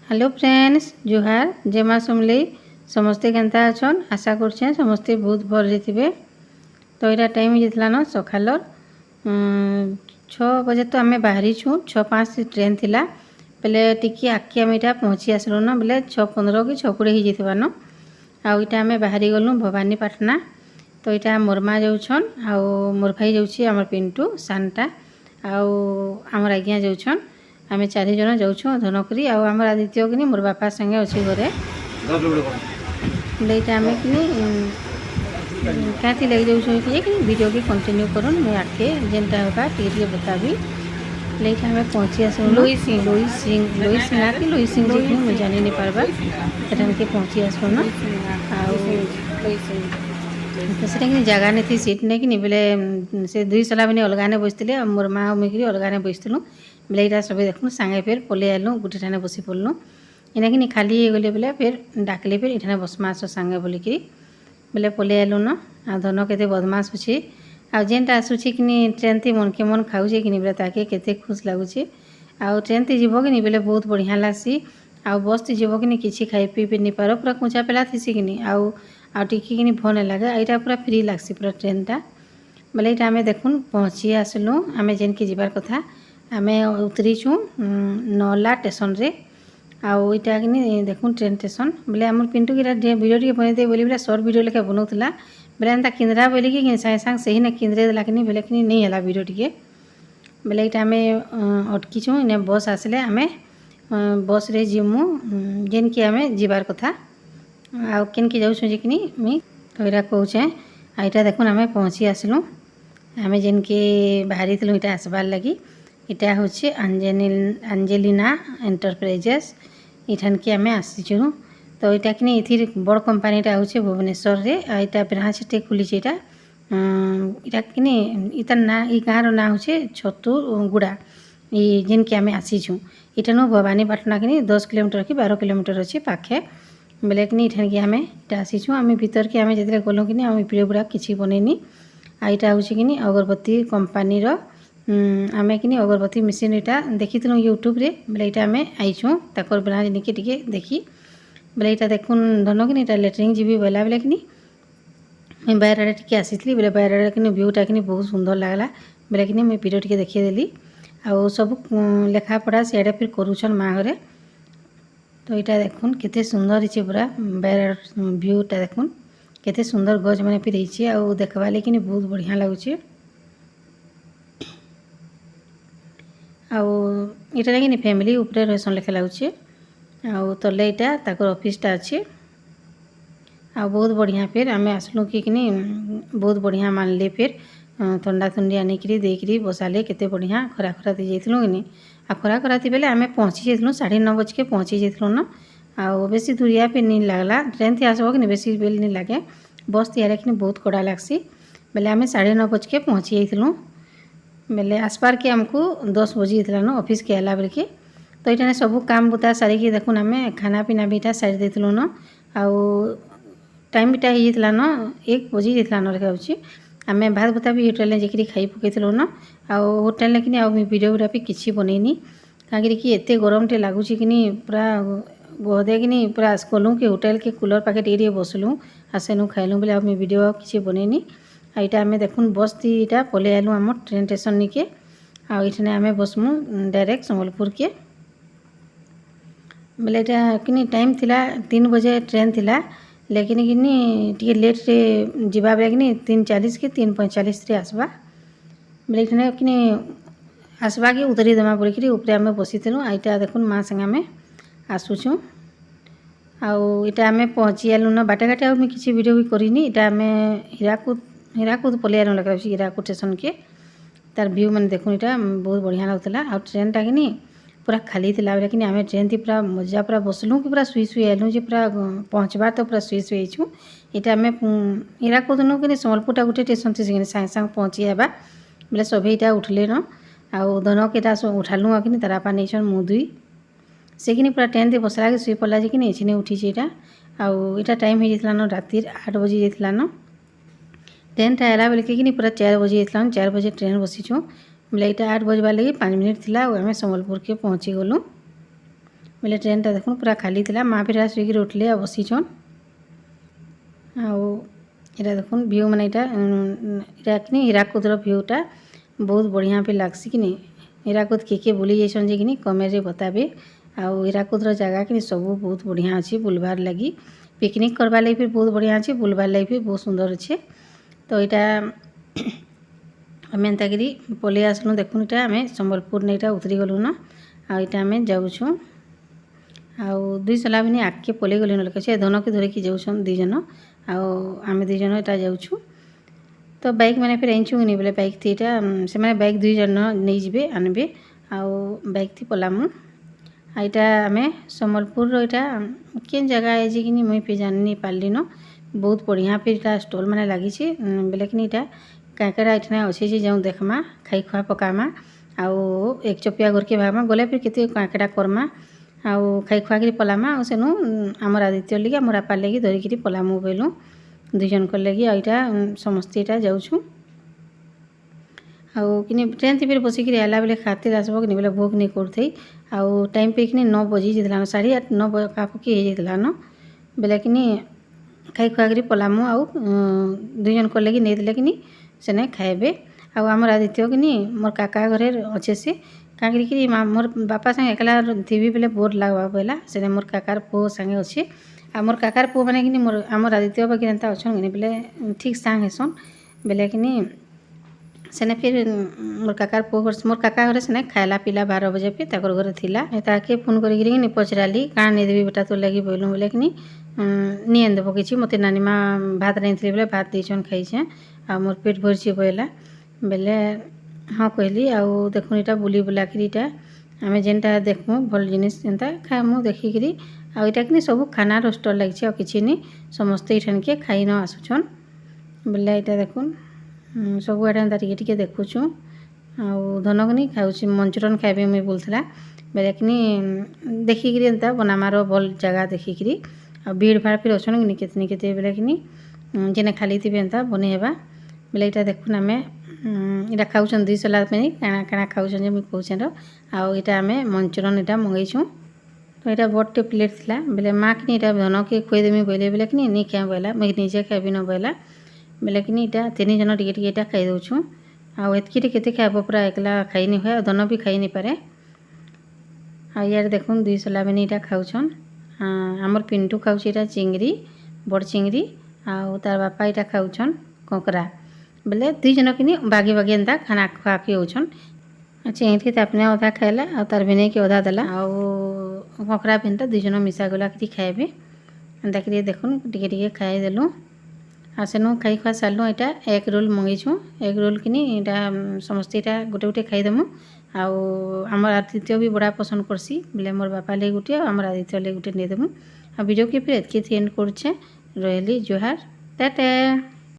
Hello friends जुहार जय माँ समलेई समस्ते केन्ता अछन आशा करछे समस्ते बहुत भल थे। तो यहाँ टाइम जाता न सकाल 6 बजे तो आम बाहरी छूँ 6:05 ट्रेन थिला बेले टिकी आखि आम यहाँ पहुँची आसलु न बेले 6:15 कि 6:20 हो जान आउ इटा आम बाहरी गलु भवानीपाटना। तो यहाँ मोर माँ जाऊन आउ मोर भाई जाऊँगी आम पिंटू सानटा आउ आमर आज्ञा जाऊन आम 4 जन जाऊँ धनकरी आम आदित्य कि मोर बापा संगे अच्छे घरे बोले आम कि क्या लगे जाऊँ कि वीडियो के कंटिन्यू कर मुझे आगे जेनटा होगा टे बताबी बोले आम पहुँची आस लोई सिंगा कि लोई सिंह जी मुझे जानी नहीं पार्बा एठान के पहुँची आसो न तो सीटा कि जगह नहीं थी सीट नहीं कि बोले से 2 सला मैंने अलगाने बसते मोर माँ मुझे अलगाने बसलु बोले यहाँ सब देखूँ सांगे फिर पलि आलु गोटे ठाने बसी पड़लु इना कि खाली गले बोले फिर डाकले फिर इठाने बसमा आस सांगे बोलिकी बोले पलि आलु न आ धन के बदमाश अच्छे आ जेनटा आसूची कि ट्रेन थी मन के मन खाऊे कि बोले ताके केते खुश लगुच आउ ट्रेन थी जीव कि बोले बहुत बढ़िया लगसी आउ बस थी जीव कि किसी खाई पी नहीं पार पूरा कुचा पेला थी कि आउ टिकी भल लगे यहाँ पूरा फ्री लगसी पूरा ट्रेन टा बोले यहाँ आम देखुन पहुँची आसलु आम जेन के जीवार कथा आम उतरीचु नौला स्टेशन रे आउ इटा कि देखुन ट्रेन स्टेशन बोले आम पिंटू की वीडियो टे बनईदे बोली बोले सर्ट वीडियो लेखे बनाऊला बोले एंता किंद्रा बोली कि सागे सागे से ही ना किंद्रे देला कि बोले कि नहीं है वीडियो टे बोले यहाँ आम अटकीचु इन बस आसले आम बस रे जीमु जेन कि आम जीवार कथा आउ केन के जाऊँ कि मुई तो यहाँ कौचे यहाँ देखुन आम पहुँची आसलु आम जेन के बाहरी थी यहाँ आसबार लगी इटा हूँ एंजेलिना एंटरप्राइजेस इठान के आम आसीचु। तो यहाँ कि ये बड़ कंपानीटा हूँ भुवनेश्वर रे यहाँ ब्रांच टे खुली यहाँ कि इतार ना ये गाँव ना हूँ छतुगुड़ा ये जेन के आम आसीचु इठानु भवानीपाटना कि 10 किलोमीटर कि 12 किलोमीटर अच्छे पाखे बोले कि इठान के आम इटा आसीचु आम भीतर के आम जो गलु कि आम वीडियो गुड़ा किसी बनईनी आ यहाँ हूँ कि अगरबत्ती कंपानी आम कि अगरबत्ती मेसीन यहाँ देखी यूट्यूब रे बोले यहाँ आम आईचु ताकर ब्रांच निके टिके देखी बोले यहाँ देखुन धन कि लेटरिंग जीवी बोला बोले कि मुझे बाहर आड़े टे आसी बोले बाहर आड़े कि व्यूटा कि बहुत सुंदर लगला बोले कि मुझे वीडियो टे देखीदेली आउ सब लेखा पढ़ा सियाड़े फिर करुछन माँ घरे। तो यहाँ देखुन केते सुंदर हे पूरा बाहर व्यूटा देखुन केते सुंदर गज मैंने फिर रही आउ देखवा लेकिन बहुत बढ़िया लगुच आउ यहाँ कि फैमिली उपरे रहसन लेखा लगुच आउ तले यहाँ ताकर ऑफिसटा अच्छे आ बहुत बढ़िया फिर आम आसलु कि बहुत बढ़िया मानले फिर ठंडा थंडी आनिकी देकरी बसाले केते बढ़िया खरा खरा दी जाइलु कि आ खरा खरा थी बेले आम पहुँची जाइलु 9:30 बजे पहुँची जाइलु न आउ बेसी दूरिया पे नहीं लगला ट्रेन थी आसब कि बेसी बेल नहीं लगे बस तैयार कि बहुत कड़ा लगसी बेले आम 9:30 बजे पहुँची जाइलु बेले आसपार के आमको 10 बजे न ऑफिस के आला बेल के। तो यहाँ सब काम बुता सारिकी देखुन आम खाना पीना भी सारी देलु न आउ टाइम भी होता न 1 बजे जाता न रखा आम भात भुता भी होटेल में जाकि खाई पकईलु न आउ होटेल में कि वीडियो गुड़ा भी किसी बनईनी कहीं एत गरम टे लगुच कि पूरा गहदे कि पूरा गलु कि होटेल के कूलर पाखे टे बसलु आ सेनु खाइलु बोले आम वीडियो किसी बनईनी यहाँ आम देखुन बस थी यहाँ पलि आलु आम ट्रेन स्टेशन निके आने आम बसमु डायरेक्ट संबलपुर के बोले यहाँ कि टाइम थिला 3 बजे ट्रेन थिला लेकिन कि लेट रे जीवा बेले कि 3:40 कि 3:45 रे आसबा बोले इतने कि आसबा कि उतरी देमा बोलिकी ऊपर आम बसी यहाँ देखुन माँ संगे आम आसुचु आउ यहाँ आम पहुँची आलु न बाटे घाटे मुझे किसी वीडियो भी करिनी यहाँ आम हीराकुद पलि आलु लगा हीराकुद स्टेशन के तार व्यू मैंने देखुन यहाँ बहुत बढ़िया लगुला आ ट्रेन टा कि पूरा खाली थी बोले कि आम ट्रेन थी पूरा मजा पूरा बसलु कि पूरा शुई शुई आलु जे पूरा पहुँचबार तो पूरा शुई शुई आईचु यहाँ आम हीराकुद नु कि संबलपुरटा गोटे स्टेशन थी सागे सागे पहुँची जावा बोले सभी यहाँ उठले न आउ धन के उठालु आ कि तारापा नहीं मुदुई से कि पूरा ट्रेन थी बसला कि शुई पड़ा कि नहीं उठी यहाँ आउ यहाँ टाइम हो जाता न राति 8 बजे जाता न ट्रेन टा आला बेल कि पूरा 4 बजे जाता 4 बजे ट्रेन बसीचु बोले यहाँ 8 बजवा लगी 5 मिनिट थिला आम संबलपुर के पहुँची गलु बोले ट्रेनटा देखुन पूरा खाली थिला माँ फिर आसिक उठले आ बसीछन आटा देखुन भ्यू मैंने यहाँ कि हीराकुदर भ्यूटा बहुत बढ़िया भी लगसी कि हीराकुद किए बुली जाइछन जे कि कमेंट बताबे आउ हीराकुदर जगह कि सब बहुत बढ़िया अच्छे बुलबार लगी पिकनिक करवा लगी भी बहुत बढ़िया अच्छे बुलबार लगी भी बहुत सुंदर अच्छे तो यहाँ आम एंता पलि आसलु देखुन इटा आम संबलपुर ने उतरी गलु न आटा आम जाऊँ आउ दुई सला भी आगे पलि गली लोक से धन की धरिकी जाऊन दुईजन आम दुईजन यहाँ जाऊँ तो बाइक मैंने फिर आईचु कि बोले बाइक थी यहाँ से बाइक दुईजन नहीं जाए आनबे आउ बाइक थी पलामु यहाँ आम संबलपुर यहाँ केन जगह है कि मुई भी जानी पार्ली न बहुत बढ़िया फिर यहाँ स्टॉल मैंने लगी बोले कि यहाँ काकड़ा इतना अच्छे जे जाऊँ देखमा खाई खुआ पकामा आउ एक चपिया घर के भागमा गले फिर केते काकड़ा करमा आउ खाई खुआकि पलामा आ सेनु आमर आदित्य लगे आमर आपा लगे धरिकी पलामु बोलूँ दुईजन को लगे यहाँ समस्ते यहाँ जाऊँ आउ कि ट्रेन थी फिर बसिक आला बेले खातिर आसब कि बोले भोग नहीं करते आउ टाइम पे कि 9 बजी जाता 8:30 9 पाखापाखि हो जाता न बोले कि खाई खुआकि पलामु आउ दुईजन को लगे नहीं कि सेने खाइबे आउ आमर आदित्य कि मोर काका घरे अच्छे से कहीं मोर बापा संगे एकला थी बोले बोर लगवा पहला से मोर काकार पुओ संगे अच्छे आ मोर काकार पुओ मैंने कि मोर आमर आदित्य बाकी एंता अच्छा कि बोले ठीक सांग हेसन बोले कि सेने फिर मोर काकार पुओ मोर काका घरे सेने खाइला पीला 12 बजे पे ताकर घरे थिला ताके फोन करी पचराली काଣା नहीं देवी बेटा तो लगी बोलूँ बोले कि नहीं देव कि मत नानी माँ भात नहीं थी बोले भात देछन खाइछे आ मोर पेट भरछे बोला बोले हाँ कहली आउ देखुन यहाँ बुली बुलाकि यहाँ आम जेनटा देखमु भल जिनिस एंता खामु देखिकी आउ यहाँ कि सब खानार स्टल लगी कि नहीं समस्ते ये के खाई न आसुछन बोले यहाँ देखुन सब आड़े एंता टिके देखुछु आउ धनकनी खाऊँ मंचूरियन खाइबे मुई बोलता बोले कि देखिकी एंता बनामार भल जगह देखिकी आ भीड़ भाड़ फिर अच्छन कि केते बोले कि जेने खाली थी एंता बने हेबा बोले यहाँ देखुन आम यहाँ खाऊँ 2 सला काଣା काଣା खाऊँ मुझे कहूँ आउ यहाँ आम मंचूरियन यहाँ मंगईछुँ तो यहाँ बड़े प्लेट थिला बोले माँ कि धन के खुएदेमी बोले बोले कि नहीं क्या बोला मुझे निजे खाइबी न बोला बोले कि यहाँ 3 जन टिके यहाँ खाई दूँ आउ एतकी केते खाइब पूरा एकला खाई नहीं हुए धन भी खाई नहीं पारे आ यार देखुन 2 सला भी यहाँ खाऊन आमर पिंटू खाऊँ यहाँ चिंगरी बड़ चिंगरी आउ तार बापा यहाँ खाऊन ककरा बोले 2 जन कि बागी बागी एंता खाना खुआकी होछन चिंगरी तो अपने अधा खाइला आ तार भिने के अधा देला आउ ककरा भिनटा 2 जन मिसा गला कि खाइबे एंता कि देखुन टिके खाई देलु आ सेनु खाई खुआ सारू यहाँ एग रोल मंगईछुँ एग रोल कि यहाँ समस्ते यहाँ गोटे गोटे खाईदेमु आउ आमर आदित्य भी बड़ा पसंद करसी बोले मोर बापा लगे गोटे आमर आदित्य लगे गोटे नहीं देमु आ वीडियो के फिर एतके एंड करछे रहली जोहार टाटा।